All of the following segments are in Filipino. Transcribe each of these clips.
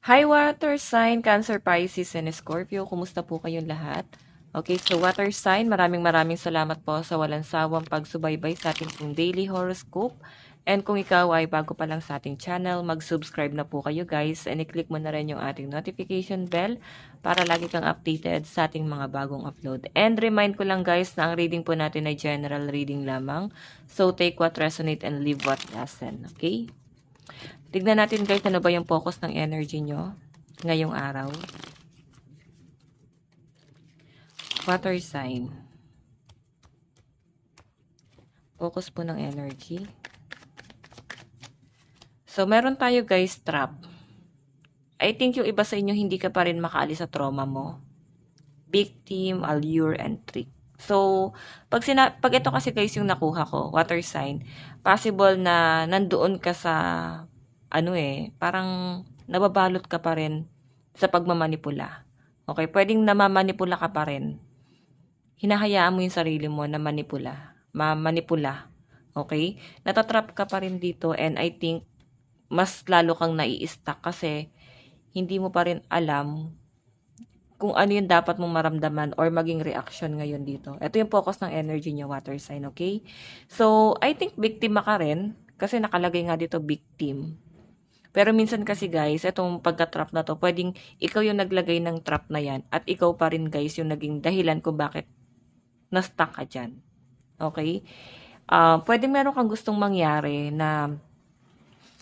Hi water sign, Cancer, Pisces, and Scorpio. Kumusta po kayong lahat? Okay, so water sign, maraming salamat po sa walang sawang pagsubaybay sa ating pong daily horoscope. And kung ikaw ay bago pa lang sa ating channel, mag-subscribe na po kayo guys and i-click mo na rin yung ating notification bell para lagi kang updated sa ating mga bagong upload. And remind ko lang guys na ang reading po natin ay general reading lamang. So take what resonate and leave what doesn't. Okay? Tignan natin guys ano ba yung focus ng energy nyo ngayong araw. Water sign. Focus po ng energy. So, meron tayo guys trap. I think yung iba sa inyo hindi ka pa rin makaalis sa trauma mo. Victim, allure, and trick. So, pag ito kasi guys yung nakuha ko, water sign, possible na nandoon ka sa parang nababalot ka pa rin sa pagmamanipula. Okay, pwedeng namamanipula ka pa rin. Hinahayaan mo yung sarili mo na mamanipula. Okay? Natatrap ka pa rin dito and I think mas lalo kang nai-stuck kasi hindi mo pa rin alam kung ano yung dapat mong maramdaman or maging reaction ngayon dito. Ito yung focus ng energy niya, water sign, okay? So, I think biktima ka rin kasi nakalagay nga dito victim. Pero minsan kasi guys, itong pagka-trap na to, pwedeng ikaw yung naglagay ng trap na yan at ikaw pa rin guys yung naging dahilan kung bakit na-stuck ka dyan. Okay? Pwedeng meron kang gustong mangyari na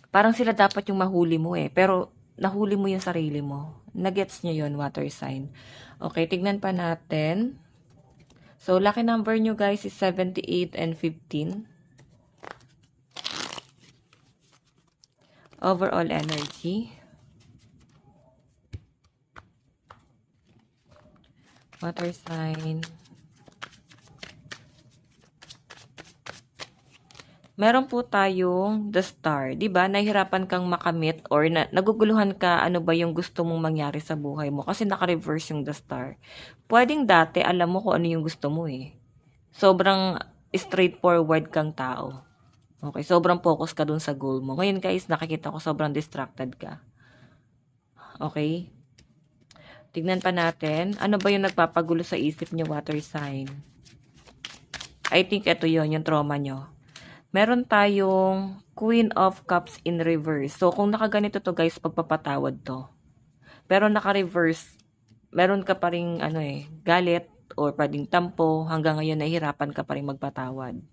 parang sila dapat yung mahuli mo eh. Pero nahuli mo yung sarili mo. Nagets nyo yun, water sign. Okay, tignan pa natin. So, lucky number nyo guys is 78 and 15. Overall energy. Water sign. Meron po tayong the star, 'di ba? Nahihirapan kang makamit or naguguluhan ka ano ba yung gusto mong mangyari sa buhay mo kasi naka-reverse yung the star. Pwedeng dati alam mo kung ano yung gusto mo eh. Sobrang straightforward kang tao. Okay, sobrang focus ka dun sa goal mo. Ngayon guys, nakikita ko sobrang distracted ka. Okay? Tignan pa natin, ano ba yung nagpapagulo sa isip niyo, water sign? I think ito yon yung trauma nyo. Meron tayong Queen of Cups in reverse. So, kung nakaganito to guys, pagpapatawad to. Pero naka-reverse, meron ka pa ring galit or pwedeng tampo. Hanggang ngayon, nahihirapan ka pa rin magpatawad.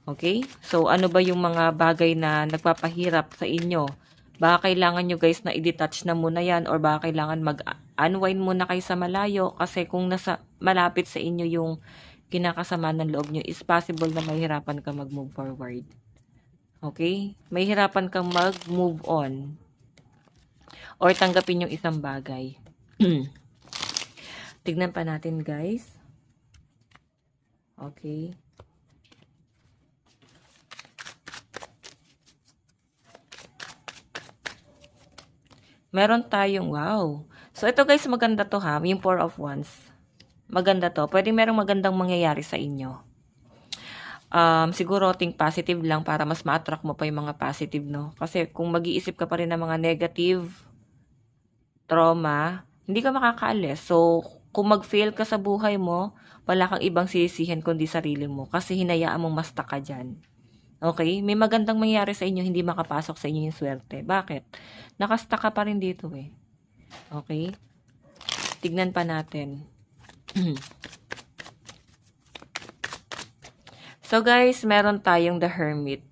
Okay? So, ano ba yung mga bagay na nagpapahirap sa inyo? Baka kailangan nyo guys na i-detach na muna yan or baka kailangan mag-unwind muna kayo sa malayo kasi kung nasa malapit sa inyo yung kinakasama ng loob nyo, is possible na mahirapan ka mag-move forward. Okay? Mahirapan kang mag-move on or tanggapin yung isang bagay. Tignan pa natin guys. Okay. Meron tayong, wow. So, ito guys, maganda to ha. Yung Four of Wands. Maganda to. Pwede merong magandang mangyayari sa inyo. Siguro think positive lang para mas ma-attract mo pa yung mga positive, no? Kasi kung mag-iisip ka pa rin ng mga negative trauma, hindi ka makakaalis. So, kung mag-fail ka sa buhay mo, wala kang ibang sisisihin kundi sarili mo kasi hinayaan mong ma-stuck ka dyan. Okay? May magandang mangyari sa inyo, hindi makapasok sa inyo yung swerte. Bakit? Nakastuck ka pa rin dito eh. Okay? Tignan pa natin. So guys, meron tayong the Hermit.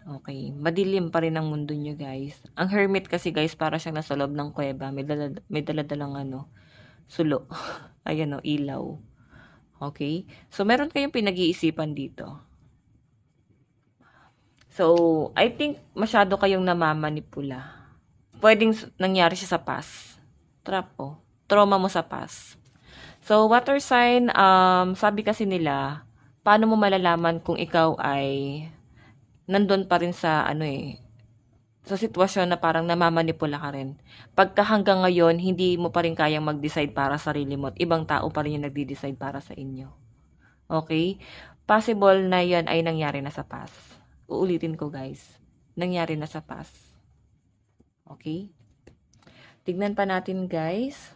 Okay, madilim pa rin ang mundo nyo guys. Ang Hermit kasi guys, para siyang nasa loob ng kuweba. May daladalang sulo. Ayan o, ilaw. Okay? So, meron kayong pinag-iisipan dito. So, I think masyado kayong namamanipula. Pwedeng nangyari siya sa past. Trap o. Trauma mo sa past. So, water sign, sabi kasi nila, paano mo malalaman kung ikaw ay nandun pa rin sa sa sitwasyon na parang namamanipula ka rin. Pagka hanggang ngayon, hindi mo pa rin kayang mag-decide para sa sarili mo at ibang tao pa rin yung nagdi-decide para sa inyo. Okay? Possible na yan ay nangyari na sa past. Uulitin ko guys. Nangyari na sa past. Okay? Tignan pa natin, guys.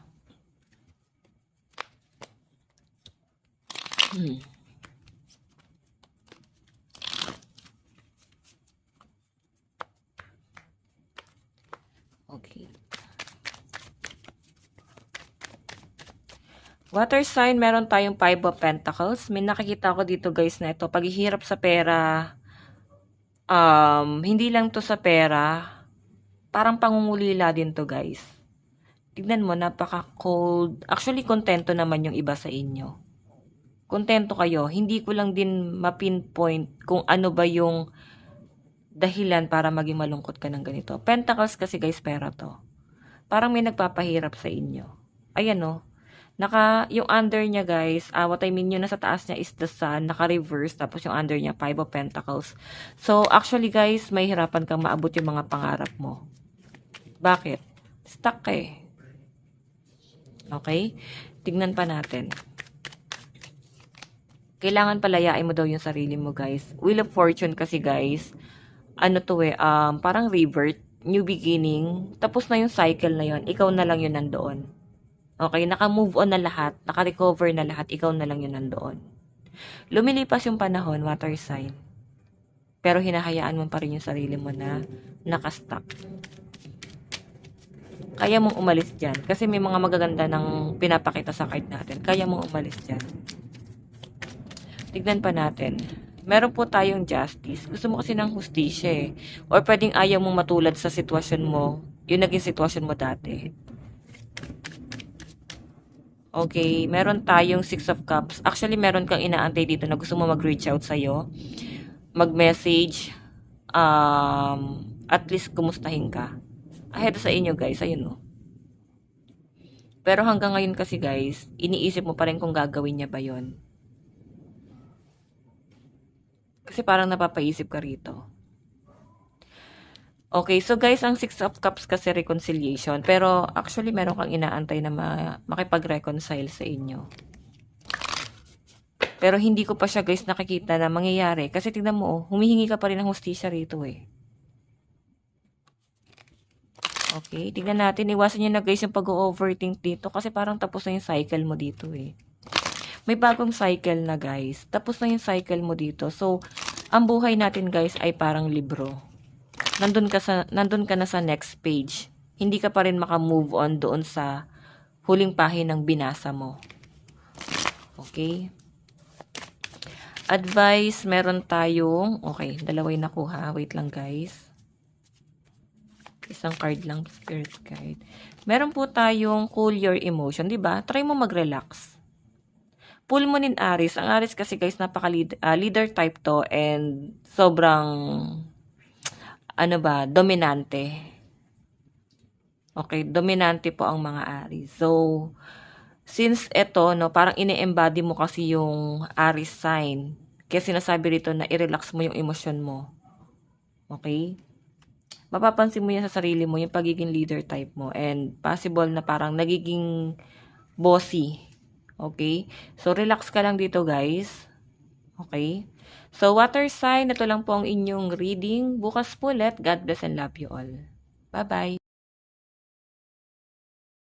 Okay. Water sign, meron tayong 5 of Pentacles. May nakikita ko dito, guys, na ito. Paghihirap sa pera, hindi lang to sa pera, parang pangungulila din to, guys. Tignan mo, napaka-cold. Actually, kontento naman yung iba sa inyo. Kontento kayo. Hindi ko lang din ma-pinpoint kung ano ba yung dahilan para maging malungkot ka ng ganito. Pentacles kasi, guys, pera to. Parang may nagpapahirap sa inyo. Ayan, no? Yung under niya, guys, what I mean, yung nasa taas niya is the sun, naka-reverse, tapos yung under niya, 5 of Pentacles. So, actually, guys, may hirapan kang maabot yung mga pangarap mo. Bakit? Stuck eh. Okay? Tignan pa natin. Kailangan palayain mo daw yung sarili mo, guys. Wheel of Fortune kasi, guys, ano to eh, parang revert, new beginning, tapos na yung cycle na yon, ikaw na lang yun nandoon. Okay, naka-move on na lahat, naka-recover na lahat, ikaw na lang yun nandoon. Lumilipas yung panahon, water sign. Pero hinahayaan mo pa rin yung sarili mo na nakastuck. Kaya mong umalis dyan. Kasi may mga magaganda ng pinapakita sa card natin. Kaya mong umalis dyan. Tignan pa natin. Meron po tayong justice. Gusto mo kasi ng hustisya eh. Or pwedeng ayaw mong matulad sa sitwasyon mo. Yung naging sitwasyon mo dati. Okay, meron tayong 6 of Cups. Actually, meron kang inaantay dito na gusto mo mag-reach out sa'yo. Mag-message. At least, kumustahin ka. Ahead sa inyo, guys. Ayun, no. Pero hanggang ngayon kasi, guys, iniisip mo pa rin kung gagawin niya ba yon. Kasi parang napapaisip ka rito. Okay, so guys, ang 6 of Cups kasi reconciliation. Pero actually, meron kang inaantay na makipag-reconcile sa inyo. Pero hindi ko pa siya, guys, nakikita na mangyayari. Kasi tignan mo, humihingi ka pa rin ng hustisya rito eh. Okay, tignan natin. Iwasan nyo na, guys, yung pag-overthink dito. Kasi parang tapos na yung cycle mo dito eh. May bagong cycle na, guys. Tapos na yung cycle mo dito. So, ang buhay natin, guys, ay parang libro. Nandun ka na sa next page. Hindi ka pa rin maka-move on doon sa huling pahinang binasa mo. Okay? Advice, meron tayong, okay, dalawa yung nakuha. Wait lang, guys. Isang card lang, spirit guide. Meron po tayong cool your emotion, di ba? Try mo mag-relax. Pull mo nin Aries. Ang Aries kasi, guys, leader type to and sobrang dominante. Okay, dominante po ang mga Aries. So, since ito, no, parang ini-embody mo kasi yung Aries sign. Kaya sinasabi rito na i-relax mo yung emosyon mo. Okay? Mapapansin mo yan sa sarili mo, yung pagiging leader type mo. And possible na parang nagiging bossy. Okay? So, relax ka lang dito, guys. Okay? So, water sign, ito lang po ang inyong reading. Bukas po ulit. God bless and love you all. Bye-bye.